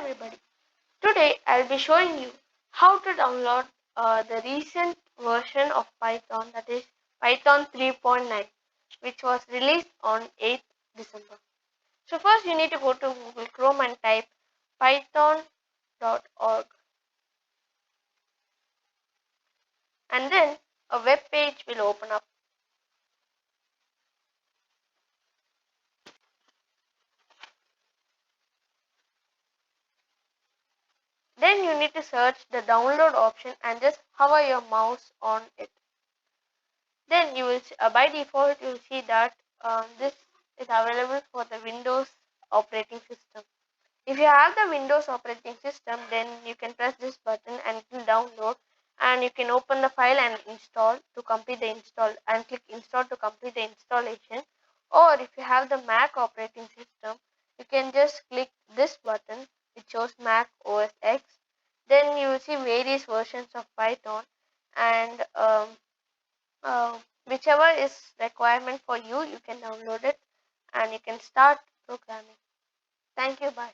everybody, today I'll be showing you how to download the recent version of Python, that is Python 3.9, which was released on 8th December. So first you need to go to Google Chrome and type python.org, and then a web page will open up. Then you need to search the download option and just hover your mouse on it. Then you will by default you will see that this is available for the Windows operating system. If you have the Windows operating system, then you can press this button and it will download, and you can open the file and install to complete the install, and click install to complete the installation. Or if you have the Mac operating system, you can just click this button which shows Mac OS X. Then you will see various versions of Python, and whichever is requirement for you, you can download it and you can start programming. Thank you. Bye.